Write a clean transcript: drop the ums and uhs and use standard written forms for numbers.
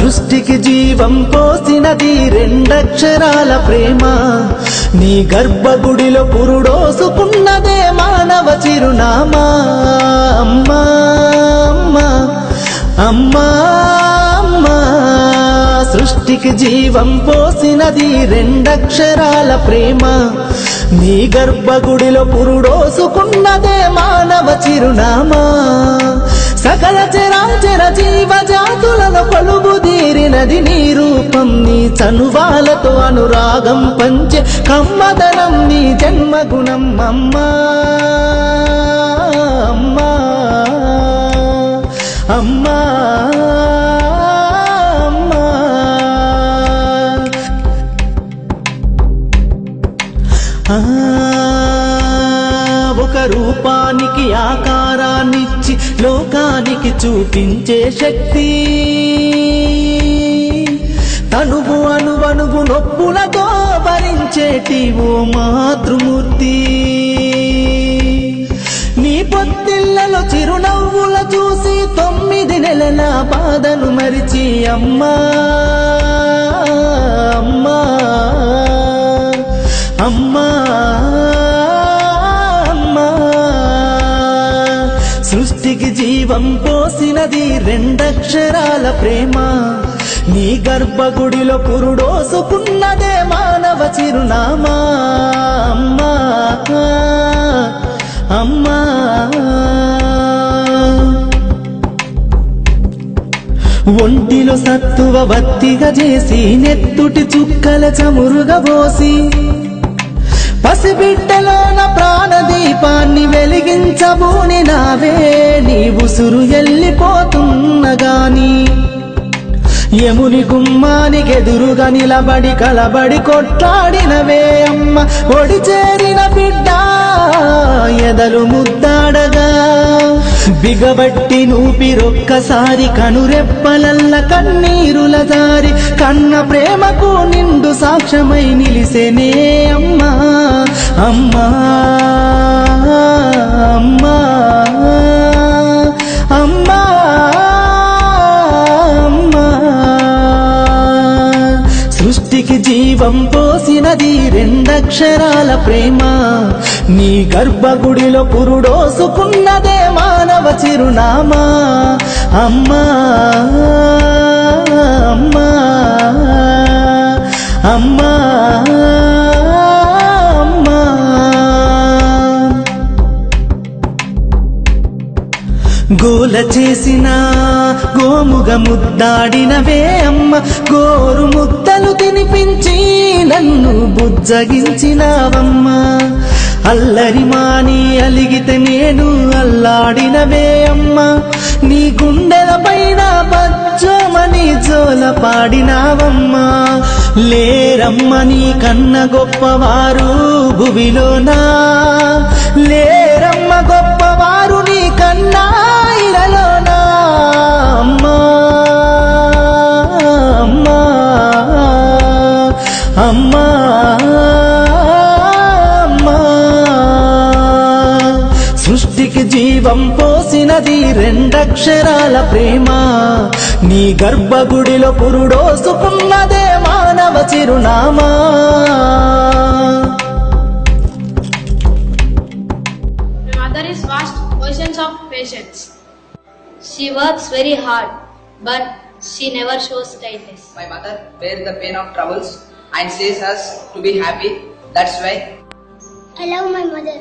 సృష్టికి జీవం పోసినది రెండక్షరాల ప్రేమ. నీ గర్భగుడిలో పురుడోసుకున్నదే మానవ చిరునామా. అమ్మా అమ్మా అమ్మా అమ్మా, సృష్టికి జీవం పోసినది రెండక్షరాల ప్రేమ. నీ గర్భగుడిలో పురుడోసుకున్నదే మానవ చిరునామా. సకల చరాచర జీవజాతులను కొలువుదీరినది నీ రూపం. నీ చనువాలతో అనురాగం పంచే కమ్మదనం నీ జన్మగుణం. అమ్మా అమ్మా అమ్మా ఒక రూపానికి ఆకారాన్నిచ్చి లోకానికి చూపించే శక్తి. తనువు అణువణువు నొప్పులతో భరించేటి ఓ మాతృమూర్తి. నీ పొత్తిళ్లలో చిరునవ్వుల చూసి 9 నెలల బాధను మరిచి అమ్మా అమ్మా అమ్మా అమ్మా, సృష్టికి జీవం పోసినది రెండక్షరాల ప్రేమ. నీ గర్భగుడిలో పురుడోసుకున్నదే మానవ చిరునామా. అమ్మా అమ్మా, ఒంటిలో సత్తువ వత్తిగా చేసి నెత్తుటి చుక్కల చమురుగా పోసి పసిబిడ్డలోన ప్రాణదీపాన్ని వెలిగించబూని నావే. నీ ఉసురు ఎల్లిపోతున్నగాని యముని గుమ్మానికి ఎదురుగా నిలబడి కలబడి కొట్లాడినవే అమ్మ. ఒడి చేరిన బిడ్డ ఎదలు ముద్దాడగా బిగబట్టి నూపిరొక్కసారి కనురెప్పలల్ల కన్నీరుల దారి కన్న ప్రేమకు నిండు సాక్ష్యమై నిలిసేనే అమ్మా అమ్మా అమ్మా అమ్మా అమ్మా, సృష్టికి జీవం పోసినది రెండక్షరాల ప్రేమ. నీ గర్భగుడిలో పురుడోసుకున్నదే మానవ చిరునామా. అమ్మా అమ్మా అమ్మా అమ్మా, గోల చేసిన గోముగ ముద్దాడినవే అమ్మ. గోరు ముద్దలు తినిపించి నన్ను బుజ్జగించినావమ్మా. అల్లరి మాని అలిగితే నేను అల్లాడినవే అమ్మ. నీ గుండెల పైన బజ్జోమని జోల పాడినావమ్మా. లేరమ్మ నీ కన్న గొప్పవారు భువిలోనా, లేరమ్మ గొప్పవారు నీ కన్నా ఇలలోనా. అమ్మా అమ్మా అమ్మా అమ్మా, సృష్టికి జీవం పోసినది రెండక్షరాల ప్రేమ. నీ గర్భగుడిలో పురుడోసుకున్నదే మానవ చిరునామా. Mother is vast oceans of patience. She works very hard, but she never shows tightness. My mother bears the pain of troubles and says us to be happy. That's why I love my mother.